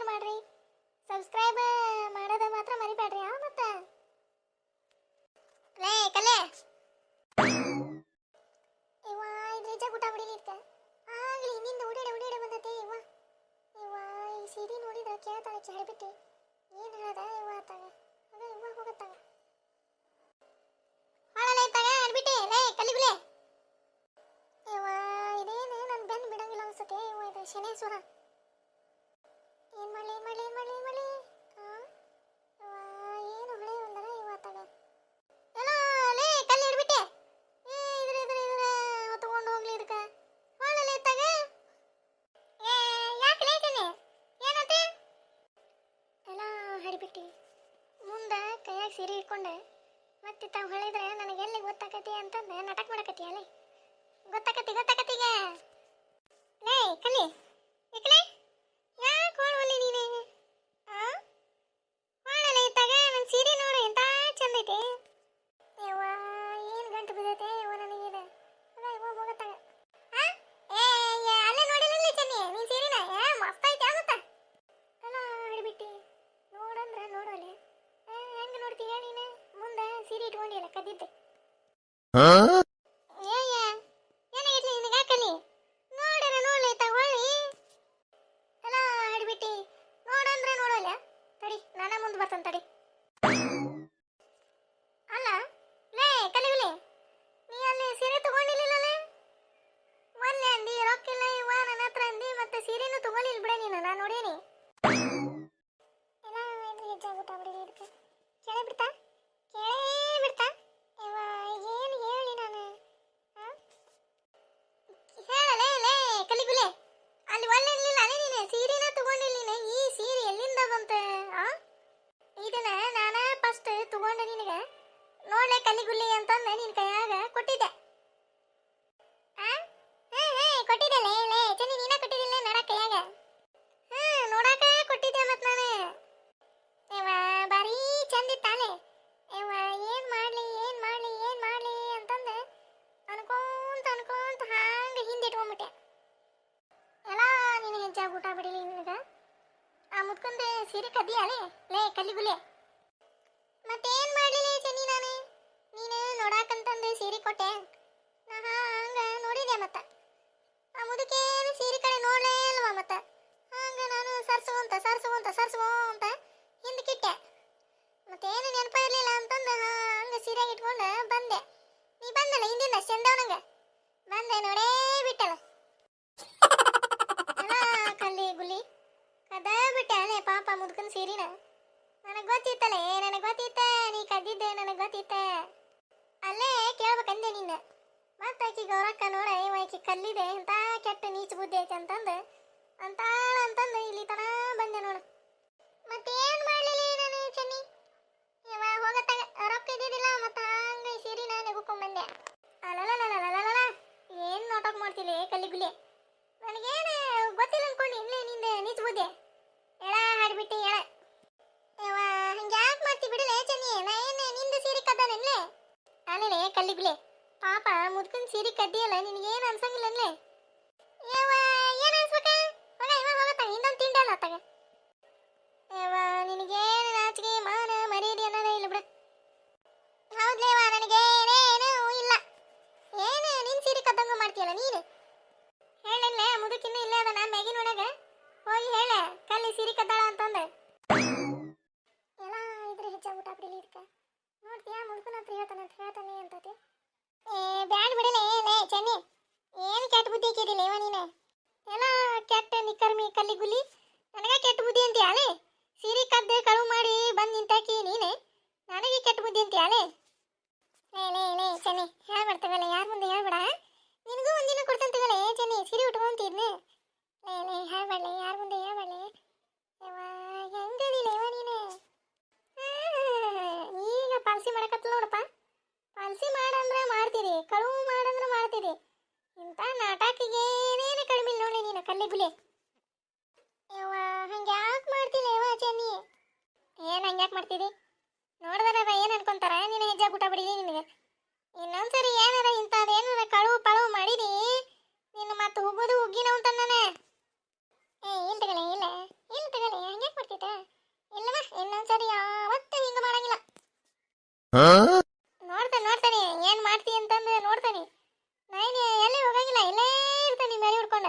Share ಮಾಡ್ರಿ, subscribe ಮಾಡೋದ ಮಾತ್ರ ಮರಿಬೇಡ್ರಿ. ಮತ್ತೆ ಲೇ ಕಲೆ ಇವ ಇದು ನಿಜ ಊಟ ಬಿಡಿಲಿಕ್ಕ ಆಗ್ಲಿ ಹಿಂದಿಂದ ಉಡಿಡೆ ಬಂದತೆ. ಇವ ಈ ಸೀರೆ ನೋಡಿದ್ರೆ ಕೇಳ್ತಾಳೆ ಚಳಿಬಿಟ್ಟು ಏನು ಹೇಳದ ಇವ ಆತಾಗ ಅದ ಇವ ಹೋಗತ್ತಾಗ ಹಾಳಲ್ಲ ಇತ್ತಾಗ ಅನ್ಬಿಟ್ಟೆ. ಲೇ ಕಲ್ಲಿಗುಲೆ ಇವ ಇದೇನು ನನ್ನ ಬೆನ್ನು ಬಿಡಂಗಿಲ್ಲ ಅನ್ಸುತ್ತೆ. ಇವ ಇದು ಶನೇಶ್ವರ ಏನ್ ಮಾಡ್ಲಿ ಏನು ಹೊಳೆ ಒಂದರ ಇವ ಆತಾಗ ಎಲ್ಲ. ಲೇ ಕಲ್ಲಿ ಹಿಡ್ಬಿಟ್ಟೆ ಇದ್ರ ಹೊತ್ಕೊಂಡು ಹೋಗ್ಲಿ ಇದಕ್ಕ ಹಾಳಲ್ಲ ಇತ್ತಾಗ. ಯಾಕೆ ಲೇಟನೆ ಏನತ್ತೆ ಎಲ್ಲ ಹಡಿಬಿಟ್ಟಿ ಮುಂದೆ ಕೈಯಾಗ ಸೀರೆ ಇಟ್ಕೊಂಡೆ ಮತ್ತೆ ತಾವು ಹೇಳಿದ್ರೆ ನನಗೆ ಎಲ್ಲಿ ಗೊತ್ತಾಕತಿ ಅಂತಂದು ನಾಟಕ ಮಾಡಕತ್ತಿ. ಅಲ್ಲೇ ಗೊತ್ತಾಕತ್ತೀಗ. ಲೇ ಕಲಿ ಏಕಲೆ ಯಾಕೆ ಹೋಳ್ವಲ್ಲಿ ನೀನು ಹಾಳಲ್ಲ ಇತ್ತಾಗ ನನ್ನ ಸೀರೆ ನೋಡು ಎಂತ ಚಂದ ಐತೆ. ಯವ್ವ ಏನು ಗಂಟು ಬಿದ್ದೈತೆ ಇವ ನನಗೀಗ ಅದ ಇವ ಹೋಗತ್ತಾಗ. ಅಲ್ಲೇ ನೋಡಿಲ್ಲ ಚೆನ್ನಿ ನೀನು ಸೀರೆನ ಮಸ್ತ್ ಐತೆ ಆಗುತ್ತಾ ಅಲ್ಲ ಹಿಡ್ಬಿಟ್ಟಿ ನೋಡಂದ್ರೆ ನೋಡೋಲೆ ಹೆಂಗೆ ನೋಡ್ತೀಯ ನೀನು ಮುಂದೆ ಸೀರೆ ಇಟ್ಕೊಂಡಿಲ್ಲ ಕದ್ದಿದ್ದೆ. ಏನಾಗಿರ್ಲಿ ನಿನಗೆ ಹಾಕಲಿ ನೋಡ್ಲಿ ತಗೊಳ್ಳಿ ಅಲ್ಲ ಹಿಡ್ಬಿಟ್ಟಿ ನೋಡಂದ್ರೆ ನೋಡೋಲ್ಲ ತಡಿ ನಾನ ಮುಂದೆ ಬರ್ತಾನೆ ತಡಿ. ಅಲ್ಲ ಲೇ ಕಲಿಗುಲಿ ನೀ ಅಲ್ಲಿ ಸೀರೆ ತಗೊಂಡಿಲ್ಲಲೇ ಮೊನ್ನೆ ಅಂದಿ ರೊಕ್ಕಿಲ್ಲ ಇವ ನನ್ನ ಹತ್ರ ಅಂದಿ ಮತ್ತೆ ಸೀರೆನೂ ತಗೊಳ್ಳಿಲ್ಲ ಬಿಡ ನೀನು ನಾನು ನೋಡೇನಿ. ಎಲ್ಲ ಇದ್ರೆ ಹೆಚ್ಚಾಗುತ್ತ ಬಿಡಿ ಇದಕ್ಕೆ ಕೇಳೇ ಬಿಡ್ತಾ ಇವ ಏನು ಹೇಳಿ ನಾನು ಹೇಳಲೇ ಲೇ ಕಲಿಗುಲೆ ಅಲ್ಲಿ ಒಳ್ಳೆಲಿಲ್ಲ ನೀನು ಸೀರೆನ ತಗೊಂಡಿಲ್ಲ ನೀನು. ಈ ಸೀರೆ ಎಲ್ಲಿಂದ ಬಂತ ಇದನ್ನ ನಾನು ಫಸ್ಟ್ ತಗೊಂಡೆ ನಿನಗೆ ನೋಡ್ಲೆ ಕಲಿಗುಲಿ ಅಂತಂದು ನಿನ್ನ ಕೈಯಾಗ ಕೊಟ್ಟಿದ್ದೆ. ಕೊಟ್ಟಿದ್ದೆ ಲೇ ಚೆನ್ನಿ ನೀನ ಕೊಟ್ಟಿದ್ದಿಲ್ಲ ನೋಡಕ್ ಕೈಯಾಗ ನೋಡಾಕ ಕೊಟ್ಟಿದ್ದೆ ಮತ್ತೆ ನಾನು. ಇವ ಭಾರಿ ಚಂದ ಇತ್ತಾನೆ. ಇವ ಏನ್ ಮಾಡ್ಲಿ ಅಂತಂದು ಅನ್ಕೊಂತ ಹಾಂಗ ಹಿಂದಿಟ್ಕೊಂಡ್ಬಿಟ್ಟೆ. ಎಲ್ಲ ನೀನು ಹೆಚ್ಚಾಗಿ ಊಟ ಬಿಡಿಲಿ ನಿನಗ ಆ ಮುದ್ಕೊಂಡೆ ಸೀರೆ ಕದ್ದಿಯಾಲೆ ಲೇ ಕಲ್ಲಿಗುಲೆ. ಮತ್ತೇನ್ ಮಾಡ್ಲಿಲ್ಲ ಚೆನ್ನಿ ನಾನು ನೀನು ನೋಡಾಕಂತಂದು ಸೀರೆ ಕೊಟ್ಟೆ ನಾ ಹಂಗ ನೋಡಿದೆ. ಮತ್ತ ಆ ಮುದುಕೇನು ಸೀರೆ ಕಡೆ ನೋಡ್ಲೇ ಅಲ್ವಾ ಮತ್ತ ಹಂಗ ನಾನು ಸರ್ಸುವಂತ ಹಿಂದಕ್ಕಿಟ್ಟೆ. ಮತ್ತೇನು ನೆನಪ ಇರ್ಲಿಲ್ಲ ಅಂತಂದು ಹಂಗ ಸೀರೆಗೆ ಇಟ್ಕೊಂಡು ಬಂದೆ. ನೀ ಬಂದಲ್ಲ ಹಿಂದಿಂದ ಚಂದವನಂಗ ಬಂದೆ ನೋಡೇ ಬಿಟ್ಟಲ್ಲ ಅಲ್ಲ ಕಲ್ಲಿ ಗುಲಿ ಕದ ಬಿಟ್ಟೆ ಅಲ್ಲೇ ಪಾಪ ಮುದ್ಕನ್ ಸೀರಿನ. ನನಗೆ ಗೊತ್ತಿತ್ತಲೇ ನೀ ಕದ್ದಿದ್ದೆ ನನಗೆ ಗೊತ್ತಿತ್ತ. ಅಲ್ಲೇ ಕೇಳ್ಬೇಕಂದೆ ನಿನ್ನ ಮತ್ತೆ ಆಕಿ ಗೌರಕ್ಕ ನೋಡ ಆಕಿ ಕಲ್ಲಿದೆ ಅಂತ ಕೆಟ್ಟ ನೀಚ ಬುದ್ಧಿ ಐತೆ ಅಂತಂದು ಇಲ್ಲಿ ತನ ಬಂದೆ ನೋಡು. ಮತ್ತೇನ್ ಮಾಡ್ಲಿಲ್ಲ ನಾನು ಚೆನ್ನಿ ಇವ ಹೋಗತ್ತಾಗ ರೊಕ್ಕ ಇದ್ದಿದ್ದಿಲ್ಲ ಮತ್ತೆ ಹಂಗ ಸೀರೆ ನಾನು ನೆಗುಕೊಂಡ್ಬಂದೆ. ಅಲ್ಲಲ್ಲ ಏನ್ ನಾಟಕ ಮಾಡ್ತಿಲ್ಲ ಕಲ್ಲಿಗುಲಿ ನನಗೇನು ಗೊತ್ತಿಲ್ಲ ಅನ್ಕೊಂಡು ಇಲ್ಲೇ ನಿಂದೆ ನೀಚ ಬುದ್ಧಿ ಎಳ ಹಾಡ್ಬಿಟ್ಟು ಎಳ. ಇವ ಹಂಗೆ ಯಾಕೆ ಮಾಡ್ತಿ ಬಿಡಲೇ ಚೆನ್ನಿ ನಾ ಏನು ನಿಂದ ಸೀರೆ ಕದ್ದಾನಲ್ಲೇ ಅಲ್ಲೇ ಕಲ್ಲಿಗುಲಿ ಪಾಪ ಮುದ್ಕನ್ ಸೀರೆ ಕದ್ದಿಯಲ್ಲ ನಿನಗೇನು ಅನ್ಸಂಗಿಲ್ಲ ಅನ್ಲೇ. ಯವ್ವ ಏನು ಅನ್ಸ್ಬೇಕ ಇವ ಹೋಗತ್ತಾಗ ಹಿಂದೊಂದು ತಿಂಡಿ ಅಲ್ಲ ಆತಾಗ. ಯವ್ವ ನಿನಗೇನು ನಾಚಿಕೆ ಮಾನ ಮರ್ಯಾದೆ ಅನ್ನೋದೇ ಇಲ್ಲ ಬಿಡ. ಹೌದ್ಲೇವ ನನಗೇನೇನು ಇಲ್ಲ. ಏನು ನಿನ್ನ ಸೀರೆ ಕದ್ದಂಗ ಮಾಡ್ತೀಯಲ್ಲ ನೀನು ಹೇಳಲ್ಲೇ ಮುದುಕಿನ್ನೂ ಇಲ್ಲೇ ಅದ ನಾನು ಮ್ಯಾಗಿನ ಒಳಗ ಹೋಗಿ ಹೇಳ ಕಲ್ಲಿ ಸೀರೆ ಕದ್ದಾಳ ಅಂತಂದೆ. ಎಲ್ಲ ಇದ್ರೆ ಹೆಚ್ಚಾಗಿ ಊಟ ಬಿಡಿಲಿ ಇದಕ್ಕೆ ನೋಡ್ತೀಯಾ ಮುದುಕನ ಹತ್ರ ಹೇಳ್ತಾನೆ ಅಂತತಿ. ಬ್ಯಾಡ್ ಬಿಡಲೇ ಲೇ ಚೆನ್ನಿ ಏನು ಕೆಟ್ಟ ಬುದ್ಧಿ ಹಾಕಿದಿಲ್ಲ ಇವ ನೀನು ಎಲ್ಲ ಕೆಟ್ಟ ನಿಕ್ಕರ್ಮಿ ಕಲ್ಲಿಗುಲಿ ನನಗೆ ಕೆಟ್ಟ ಬುದ್ಧಿ ಅಂತೀಯಾಲೆ. ಸೀರೆ ಕದ್ದೆ ಕಳುವು ಮಾಡಿ ಬಂದು ನಿಂತಾಕಿ ನೀನು ನನಗೆ ಕೆಟ್ಟ ಬುದ್ಧಿ ಅಂತೀಯಾಲೆ. ಲೇ ಚೆನ್ನಿ ಹೇಳ್ಬಾರ್ತಗಲ್ಲ ಯಾರ ಮುಂದೆ ಹೇಳ್ಬೇಡ. ನಿನಗೂ ಒಂದಿನ ಕೊಡ್ತಾನೆ ತಗಲೇ ಚೆನ್ನಿ ಸೀರೆ ಉಟ್ಕೊಂತಿದ್ನೆ. ಲೇ ಹೇಳ್ಬೇಡಲೆ ಯಾರ ಮುಂದೆ ಹೇಳ್ಬೇಡಲೆ. ಯವ್ವ ಹೆಂಗದಿಲ್ಲ ಇವ ನೀನು ಈಗ ಪಾಲ್ಸಿ ಮಾಡಕತ್ತಲ್ಲ ನೋಡಪ್ಪ. ಪಾಲ್ಸಿ ಮಾಡಂದ್ರೆ ಮಾಡ್ತೀರಿ ಕಳುವು ಮಾಡಂದ್ರೆ ಮಾಡ್ತೀರಿ. ಇಂಥ ನಾಟಕಿಗೆ ಏನೇನು ಕಡಿಮೆ ನೋಡಿ ನೀನು ಕಲ್ಲಿಗುಲಿ. ಯವ್ವ ಹಂಗೆ ಯಾಕೆ ಮಾಡ್ತಿಲ್ಲ ಯವ್ವ ಚೆನ್ನಿ ಏನು ಹಂಗ್ಯಾಕೆ ಮಾಡ್ತಿದ್ದಿ ನೋಡಿದಾರ ಏನು ಅನ್ಕೊಂತಾರ ನೀನು ಹೆಜ್ಜಾಗ ಊಟ ಬಿಡಿದಿ. ನಿನಗೆ ಇನ್ನೊಂದ್ಸರಿ ಏನಾರ ಇಂಥದ್ದೇನಾರ ಕಳುವು ಪಳುವು ಮಾಡಿದಿ ನಿನ್ನ ಮತ್ತೆ ಹೋಗೋದು ಹುಗ್ಗಿನವ್ ತಂದಾನೆ. ಇಲ್ಲ ತಗಲೆ ಹಂಗೆ ಬಿಟ್ಟೆ ಇಲ್ಲವ ಇನ್ನೊಂದ್ಸರಿ ಯಾವತ್ತೂ ಹಿಂಗೆ ಮಾಡಂಗಿಲ್ಲ. ನೋಡ್ತಾನೆ ಏನು ಮಾಡ್ತಿ ಅಂತಂದು ನೋಡ್ತಾನೆ. ನಾನು ಎಲ್ಲಿ ಹೋಗಂಗಿಲ್ಲ, ಇಲ್ಲೇ ಇರ್ತಾನೆ ಮೇಲೆ ಹಿಡ್ಕೊಂಡ.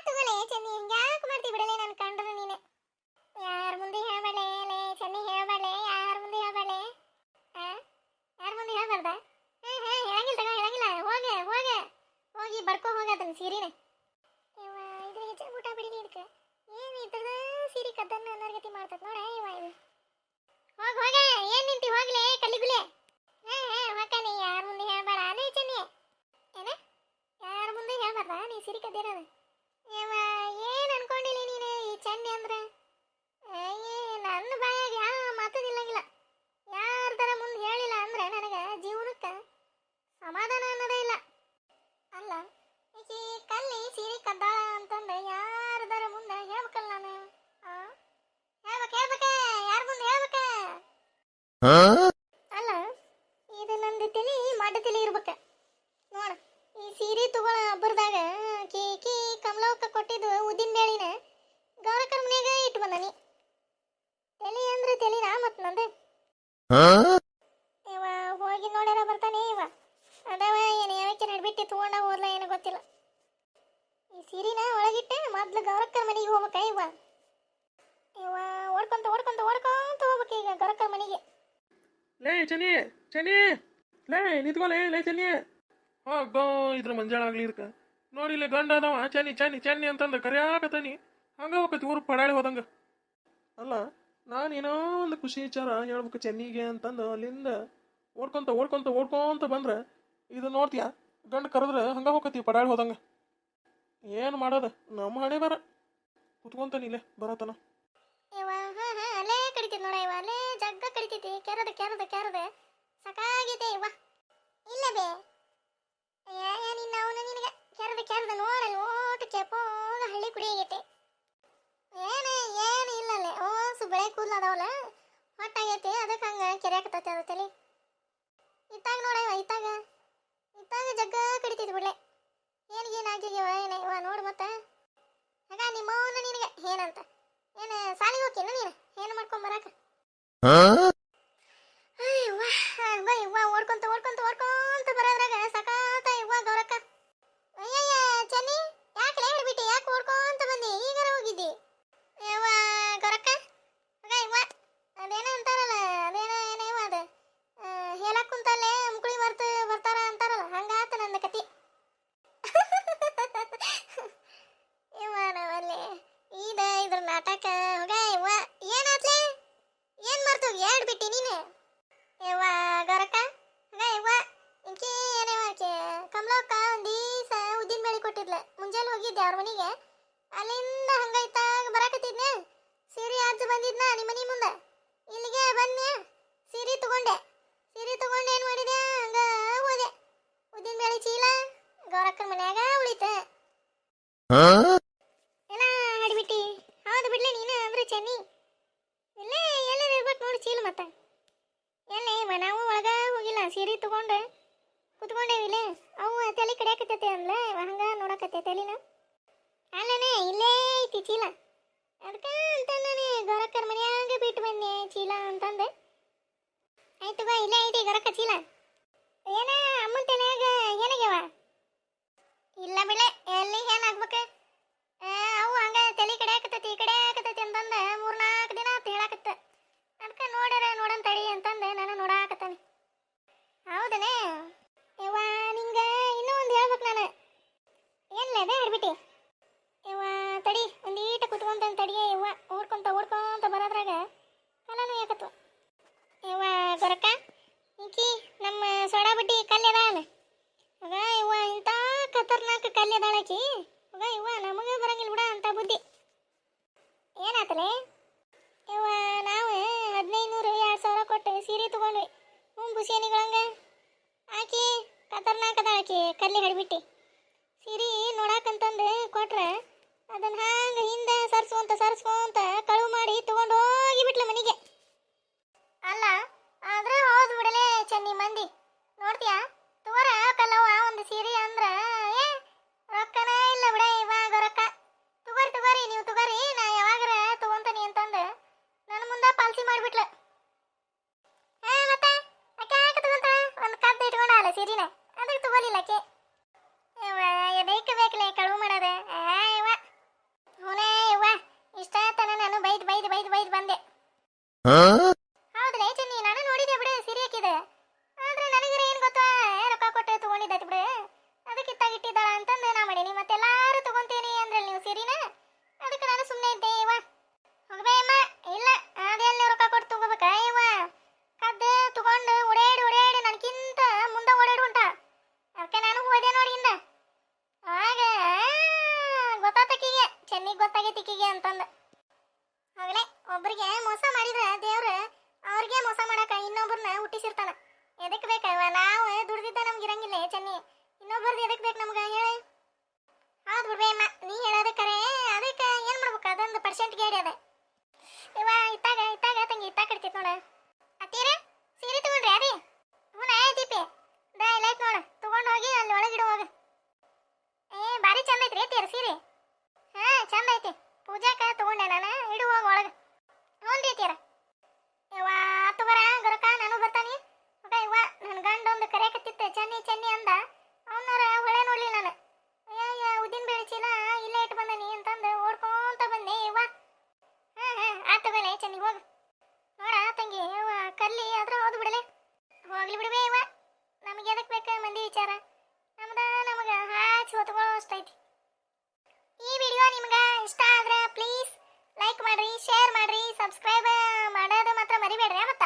ತಗೋಲೆ ಚೆನ್ನಿ, ಹಿಂಗೆ ಯಾಕೆ ಮಾಡ್ತಿ ಬಿಡಲೆ ನನ್ನ ಕಂಡ್ರೆ ನೀನೆ. ಯಾರ ಮುಂದೆ ಹೇಳ್ಬೇಳೆ ಲೇ ಚೆನ್ನಿ, ಹೇಳ್ಬೇಳೆ ಯಾರ ಮುಂದೆ ಹೇಳ್ಬೇಳೆ. ಯಾರ ಮುಂದೆ ಹೇಳ್ಬಾರ್ದ? ಹೇಳಂಗಿಲ್ಲ ತಗೋ, ಹೇಳಂಗಿಲ್ಲ. ಹೋಗಿ ಬಡ್ಕೊ ಹೋಗದನ್ನ ಸೀರಿನ. ಇದು ಹೆಚ್ಚು ಊಟ ಬಿಡಿಗೆ ಇದಕ್ಕೆ ಏನು ಇದ್ರದ ಸೀರೆ ಕದ್ದನ್ನು ಅನ್ನೋರ್ಗತಿ ಮಾಡ್ತದ ನೋಡ. ಹೋಗ ಏನು ನಿಂತಿ, ಹೋಗ್ಲೆ ಕಲ್ಲಿಗುಲೆ. ಹೋಗ್ತಾನೆ. ಯಾರ ಮುಂದೆ ಹೇಳ್ಬೇಡ ಅದೇ ಚೆನ್ನಿ. ಏನ ಯಾರ ಮುಂದೆ ಹೇಳ್ಬಾರ್ದ ನೀ ಸೀರೆ ಕದ್ದಿರೋದು? ಏನು ಅನ್ಕೊಂಡಿಲ್ಲ ನೀನು ಈ ಚೆನ್ನಿ ಅಂದ್ರೆ? ನನ್ನ ಬಾಯಾಗ ಯಾವ ಮಾತು ನಿಲ್ಲಂಗಿಲ್ಲ. ಯಾರ್ದರ ಮುಂದೆ ಹೇಳಿಲ್ಲ ಅಂದ್ರೆ ನನಗೆ ಜೀವನಕ್ಕೆ ಸಮಾಧಾನ ಅನ್ನೋದೇ ಇಲ್ಲ. ಅಲ್ಲ ಈಕಿ ಕಲ್ಲಿ ಸೀರೆ ಕದ್ದಾಳ ಅಂತಂದ್ರೆ ಯಾರ್ದರ ಮುಂದೆ ಹೇಳ್ಬೇಕಲ್ಲ ನಾನು. ಹೇಳ್ಬೇಕ ಯಾರ ಮುಂದೆ ಹೇಳ್ಬೇಕ? ಅಲ್ಲ ಇದು ನಂದು ತಲಿ ಮಾಡ ತಲಿ ಇರ್ಬೇಕ ನೋಡ. ಈ ಸೀರೆ ತಗೊಳ ಹಬ್ಬರದಾಗ ಕೀ ಕಮಲವಕ್ಕ ಕೊಟ್ಟಿದ್ದು ಉದ್ದಿನ ಬೇಳಿನ ಗೌರಕ್ಕರ ಮನ್ಯಾಗ ಇಟ್ಟು ಬಂದಾನಿ. ತಲಿ ಅಂದ್ರೆ ತಲಿನ ಮತ್ ನಂದು. ಇವ ಹೋಗಿ ನೋಡ್ಯಾರ ಬರ್ತಾನೆ. ಇವ ಅದವ ಏನು ಯಾವಕ್ಕೆ ನಡ್ಬಿಟ್ಟು ತಗೊಂಡ ಹೋದ್ಲ ಏನೋ ಗೊತ್ತಿಲ್ಲ. ಈ ಸೀರಿನ ಒಳಗಿಟ್ಟೆ ಮೊದ್ಲು ಗೌರಕ್ಕರ ಮನೆಗೆ ಹೋಗ್ಬೇಕ. ಇವ ಓಡ್ಕೊಂತ ಹೋಗ್ಬೇಕು ಈಗ ಗೌರಕ್ಕರ ಮನೆಗೆ. ಲೇ ಚನಿ ಲೇ ನಿಂತ್ಕೊಲೆ ಲೇ ಚನಿ. ಗೋ ಇದ್ರ ಮಂಜಾಳ ಆಗ್ಲಿ ಇದಕ್ಕೆ ನೋಡಿಲ್ಲ ಗಂಡ ಅದಾವ ಚನ್ನಿ ಅಂತಂದ ಕರಿಯಾಕತಾನಿ. ಹಂಗ ಹೋಗತಿ ಊರು ಪಡಾಳಿ ಹೋದಂಗ. ಅಲ್ಲ ನಾನೇನೋ ಒಂದು ಖುಷಿ ವಿಚಾರ ಹೇಳ್ಬೇಕು ಚೆನ್ನಿಗೆ ಅಂತಂದು ಅಲ್ಲಿಂದ ಓಡ್ಕೊಂತ ಬಂದ್ರೆ ಇದು ನೋಡ್ತೀಯ ಗಂಡ ಕರೆದ್ರೆ ಹಂಗ ಹೋಗತಿ ಪಡಾಳಿ ಹೋದಂಗ. ಏನು ಮಾಡೋದ ನಮ್ಮ ಹಣೆ ಬರ. ಕುತ್ಕೊಂತಾನಿ ಇಲ್ಲೇ ಬರತನ. ಅಲ್ಲೇ ಕಡಿತೈತಿ ನೋಡ. ಇವ ಅಲ್ಲೇ ಜಗ್ಗ ಕಡಿತೈತಿ. ಕೆರದ ಸಾಕಾಗೈತೆ ಇವ. ಇಲ್ಲ ಬೇ ನಿನ್ನ ಅವನು ನಿನಗೆ ಕೆರದ ನೋಡಲ್ಲಿ ಓಟು ಕೆಪ್ಪೋಗ ಹಳ್ಳಿ ಕುಡಿ ಆಗೈತೆ. ಏನು ಇಲ್ಲಲ್ಲೇ ಓಸು ಬೆಳೆ ಕೂದಲು ಅದಾವಲ್ಲ ಹೊಟ್ಟಾಗೈತಿ. ಅದಕ್ಕೆ ಹಂಗೆ ಕೆರೆಯಾಕತೈತಿ ಅದು ತಲೆ. ಇತ್ತಾಗ ನೋಡ ಇತ್ತಾಗ ಜಗ್ಗ ಕಡಿತೈತಿ ಬಿಡ್ಲೆ. ಏನಾಗಿಗ್ಯವ ಇವ ನೋಡು ಮತ್ತೆ. ಆಗ ನಿಮ್ಮವನ ನಿನಗೆ ಏನಂತ ಏನು ಸಾಲಿಗೆ ಹೋಗ್ತೀನ ನೀನು ಏನು ಮಾಡ್ಕೊಂಡ್ ಬರಾಕ? ಇವ್ವ ಓಡ್ಕೊಂತ ಬರೋದ್ರಾಗ ಸಾಕಾತ ಇವ್ವ ಗೌರಕ್ಕ. ಅಯ್ಯಯ್ಯ ಚೆನ್ನಿ ಯಾಕೆ ಹೇಳ್ಬಿಟ್ಟು ಯಾಕೆ ಓಡ್ಕೊಂತ ಬಂದಿ? ಈಗಾರ ಹೋಗಿದ್ದಿ ಇವ್ವ ಗೌರಕ್ಕ. ಇವ್ವ ಅದೇನೋ ಅಂತಾರಲ್ಲ, ಏನೋ ಇವ ಅದು ಹೇಳಕ್ ಕುಂತಲ್ಲೇ ಮುಕುಳಿ ಮರ್ತು ಬರ್ತಾರ ಅಂತಾರಲ್ಲ, ಹಂಗಾತ ನನ್ನ ಕತಿ. ಇವನವಲ್ಲೇ ಇದ್ರ ನಾಟಕ. ಇವ್ವ ಏನಾತ್ಲೆ ಏನು ಮರ್ತು ಹೇಳ್ಬಿಟ್ಟಿ ನೀನು? ಇವ್ವ ಗೌರಕ್ಕ ಇವ್ವ ಇಂಕಿ ಏನೇವ ಕಮಲಕ್ಕ ಒಂದು ದಿವಸ ಉದ್ದಿನ ಬೇಳೆ ಕೊಟ್ಟಿದ್ಲ. ಮುಂಜಾನೆ ಹೋಗಿದ್ದೆ ಅವ್ರ ಮನೆಗೆ. ಅಲ್ಲಿಂದ ಹಂಗೈತಾಗ ಬರಾಕತ್ತಿದ್ನೆ. ಸೀರೆ ಅಜ್ಜ ಬಂದಿದ್ನ ನಿಮ್ಮ ಮನೆ ಮುಂದೆ. ಇಲ್ಲಿಗೆ ಬಂದೆ ಸೀರೆ ತಗೊಂಡೆ ಏನು ಮಾಡಿದೆ ಹಂಗ ಹೋದೆ. ಉದ್ದಿನ ಬೇಳೆ ಚೀಲ ಗೌರಕ್ಕನ ಮನ್ಯಾಗ ಉಳಿತ. ಎಲ್ಲ ಹಾಡ್ಬಿಟ್ಟಿ. ಹೌದು ಬಿಡ್ಲೆ ನೀನು ಅಂದ್ರೆ ಚೆನ್ನಿ. ಇಲ್ಲೇ ಎಲ್ಲರೂ ಇರ್ಬೇಕು ನೋಡಿ ಚೀಲ. ಮತ್ತೆ ಎಲ್ಲೇ ನಾವು ಒಳಗ ಹೋಗಿಲ್ಲ, ಸೀರೆ ತಗೊಂಡು ಕುತ್ಕೊಂಡೇವಿಲ್ಲ. ಅವು ತಲೆ ಕಡಿಯಾಕತ್ತೈತೆ ಅಂದ್ಲ. ಹಂಗ ನೋಡಕತ್ತೆ ತಲೆನ. ಅಲ್ಲನೇ ಇಲ್ಲೇ ಐತಿ ಚೀಲ. ಅದಕ್ಕೆ ಅಂತಂದಾನೆ ಗೌರಕ್ಕರ ಮನ್ಯಾಗ ಬಿಟ್ಟು ಬಂದೆ ಚೀಲ ಅಂತಂದೆ. ಆಯ್ತು ಬಾ ಇಲ್ಲೇ ಐತಿ ಗೌರಕ್ಕ ಚೀಲ. ಏನ ಅಮ್ಮನ ತಲೆಯಾಗ ಏನಾಗ್ಯವ? ಇಲ್ಲ ಬಿಳೆ ಎಲ್ಲಿ ಏನಾಗ್ಬೇಕು? ಅವು ಹಂಗ ತಲೆ ಕಡಿಯಾಕತ್ತೈತಿ ಅಂತಂದ 3-4 ದಿನ ಆತು ಹೇಳಾಕತ್ತ. ಅದಕ್ಕೆ ನೋಡೋಣ ತಡಿ ಅಂತಂದೆ ನಾನು ನೋಡಾಕತ್ತಾನೆ. ಹೌದನೇ ಇವ ನಿಂಗ ಇನ್ನೂ ಒಂದು ಹೇಳ್ಬೇಕು ನಾನು. ಏನ್ಲೇ ಅದೇ ಹೇಳ್ಬಿಟ್ಟಿ? ಇವ ತಡಿ ಒಂದೀಟ ಕುತ್ಕೊಂತಾನೆ ತಡಿಯೇ. ಇವ ಓಡ್ಕೊಂತ ಬರೋದ್ರಾಗ ಕಲ್ಲನು ಯಾಕತ್ವ. ಇವ ಗೊರಕ್ಕ ಇಂಕಿ ನಮ್ಮ ಸೊಡಾ ಬಡ್ಡಿ ಕಲ್ಯದ ಅಲ್ಲ. ಆಗ ಇವ ಇಂಥ ಖತರ್ನಾಕ್ ಕಲ್ಯದಾಳಕಿ. ಆಗ ಇವ ನಮಗೆ ಬರಂಗಿಲ್ಲ ಬಿಡ ಅಂತ ಬುದ್ಧಿ. ಏನಾತಲೇ ಇವ ನಾವು 1500-2000 ಕೊಟ್ಟು ಸೀರೆ ತಗೊಂಡ್ವಿ. ಬುಸೇನಿಗಳಂಗ ಆಕಿ ಖತರ್ನಾಕದಾಳಕಿ ಕಲ್ಲಿ ಹಡ್ಬಿಟ್ಟಿ. ಸೀರೆ ನೋಡಾಕಂತಂದು ಕೊಟ್ರೆ ಅದನ್ನ ಹಂಗ ಹಿಂದೆ ಸರ್ಸ್ಕೊಂತ ಕಳುವು ಮಾಡಿ ತಗೊಂಡು ಹೋಗಿಬಿಟ್ಲ ಮನೆಗೆ. ಅಲ್ಲ ಆದ್ರೆ ಹೌದು ಬಿಡಲೇ ಚೆನ್ನಿ ಮಂದಿ ನೋಡ್ತೀಯಾ. ತಗೋರ ಕಲ್ಲವ ಒಂದು ಸೀರೆ ಅಂದ್ರ ರೊಕ್ಕನ ಇಲ್ಲ ಬಿಡ. ಇವಾಗ ರೊಕ್ಕ ತಗೋರಿ ನೀವು ತಗೋರಿ. ನಾ ಯಾವಾಗರ ತಗೊಂತ ಮಾಡ್ಬಿಟ್ಲು. ಮತ್ತೆ ಅಕ್ಕ ಯಾಕೆ ತಗೊಂತಾಳ? ಒಂದು ಕದ್ದು ಇಟ್ಕೊಂಡಲ್ಲ ಸೀರಿನ, ಅದಕ್ಕೆ ತಗೋಲಿಲ್ಲ ಆಕೆ. ಎದಕ್ಕೆ ಬೇಕಲೇ ಕಳುವು ಮಾಡೋದು? ಇವ ಅವನೇ ಇವ ಇಷ್ಟ ತನ ನಾನು ಬೈದ್ ಬೈದ್ ಬೈದ್ ಬೈದ್ ಬಂದೆ. ಹೌದ್ರೇ ಚೆನ್ನಿ, ನಾನು ನೋಡಿದ್ದೆ ಬಿಡು ಸೀರೆ ಹಾಕಿದೆ. ಆದ್ರೆ ನನಗರ ಏನ್ ಗೊತ್ತಾ, ರೊಕ್ಕ ಕೊಟ್ಟು ತಗೊಂಡಿದ್ದೈತಿ ಬಿಡು, ಅದಕ್ಕೆ ಇತ್ತಾಗಿಟ್ಟಿದ್ದಾಳ ಅಂತಂದು ನಾ ಮಾಡೀನಿ. ಮತ್ತೆಲ್ಲಾರು ತಗೊಂತೀನಿ ಅಂದ್ರಲ್ಲ ನೀವು ಸೀರಿನ, ಅದಕ್ಕೆ ನಾನು ಸುಮ್ಮನೆ ಇದ್ದೆ. ಇವ ಹೋಗ್ಬೇ ಅಮ್ಮ, ಇಲ್ಲ ಅದೆಲ್ಲ ರೊಕ್ಕ ಕೊಟ್ಟು ತಗೋಬೇಕ? ಇವ ಕದ್ದು ತಗೊಂಡು ಓಡಾಡಿ ಓಡಾಡಿ ನನಗಿಂತ ಮುಂದೆ ಓಡಾಡಿ ಉಂಟ. ಅದಕ್ಕೆ ನಾನು ಹೋದೆ ನೋಡಿಂದ. ಆಗ ಗೊತ್ತಾತಕ್ಕಿಗೆ, ಚೆನ್ನಿಗೆ ಗೊತ್ತಾಗೈತಿಕ್ಕಿಗೆ ಅಂತಂದು. ಆಗಲೇ ಒಬ್ಬರಿಗೆ ಮೋಸ ಮಾಡಿದ್ರೆ ದೇವ್ರು ಅವ್ರಿಗೆ ಮೋಸ ಮಾಡಕ ಇನ್ನೊಬ್ಬರನ್ನ ಹುಟ್ಟಿಸಿರ್ತಾನ. ಎದಕ್ಕೆ ಬೇಕವ? ನಾವು ದುಡ್ದಿದ್ದ ನಮ್ಗೆ ಇರಂಗಿಲ್ಲ ಚೆನ್ನಿ, ಇನ್ನೊಬ್ಬರದ್ದು ಎದಕ್ಕೆ ಬೇಕು ನಮ್ಗೆ ಹೇಳಿ? ಹೌದು ಬಿಡ್ಬೇ ಅಮ್ಮ, ನೀ ಹೇಳೋದು ಕರೆ. ಅದಕ್ಕೆ ಏನು ಮಾಡ್ಬೇಕು? ಅದೊಂದು ಪರ್ಸೆಂಟ್ ಗೇಡಿ ಅದ. ಇವ ಇತ್ತಾಗ ಇತ್ತಾಗ ತಂಗಿ ಇತ್ತಾಗ ಕಡ್ತೈತಿ ನೋಡ. ಅತ್ತೀರ ಸೀರೆ ತಗೊಂಡ್ರಿ ಅರಿ? ಹ್ಞೂ ದೀಪಿ ದಾ ಇಲ್ಲೈತ್ ನೋಡ, ತಗೊಂಡು ಹೋಗಿ ಅಲ್ಲಿ ಒಳಗಿಡು ಹೋಗ. ಭಾರಿ ಚಂದ ಐತ್ರಿ ಅತ್ತೀರ ಸೀರೆ? ಚಂದ ಐತಿ, ಪೂಜಾಕ ತಗೊಂಡೆ ನಾನು, ಇಡು ಹೋಗಿ ಒಳಗೆ. ಹ್ಞೂ ರೀ ಅತ್ತೀರ. ಇವ ತಗೋರ ಗರಕ, ನಾನು ಬರ್ತಾನೆ. ಮಗ ಇವ ನನ್ನ ಗಂಡ ಒಂದು ಕರೆಯಕತ್ತಿತ್ತು ಚೆನ್ನಿ ಚೆನ್ನಿ ಅಂದ. ಅವನರ ಹೊಳೆ ನೋಡ್ಲಿಲ್ಲ ನಾನು. ಅಯ್ಯ ಉದ್ದಿನ ಬೇಳೆ ಚೀಲ ಇಲ್ಲೇ ಇಟ್ಟು ಬಂದನಿ ಅಂತಂದು ಓಡ್ಕೊಂತ ಬಂದೆ. ಇವ ಆ ತಗೋಲೆ ಚೆನ್ನಿ ಹೋಗು. ನೋಡ ತಂಗಿ, ಇವ ಕಲ್ಲಿ ಆದ್ರೂ ಹೋದ್ ಬಿಡಲೆ, ಹೋಗ್ಲಿ ಬಿಡುವೆ. ಇವ ನಮಗೆ ಎದಕ್ಕೆ ಬೇಕು ಮಂದಿ ವಿಚಾರ? ನಮಗೆ ಹಾಚಿ ಹೊತ್ಕೊಳ್ಳೋ ಅಷ್ಟೈತಿ. ಈ ವಿಡಿಯೋ ನಿಮ್ಗೆ ಇಷ್ಟ ಆದ್ರೆ ಪ್ಲೀಸ್ ಲೈಕ್ ಮಾಡ್ರಿ, ಶೇರ್ ಮಾಡ್ರಿ, ಸಬ್ಸ್ಕ್ರೈಬ್ ಮಾಡೋದು ಮಾತ್ರ ಮರಿಬೇಡ್ರಿ. ಮತ್ತ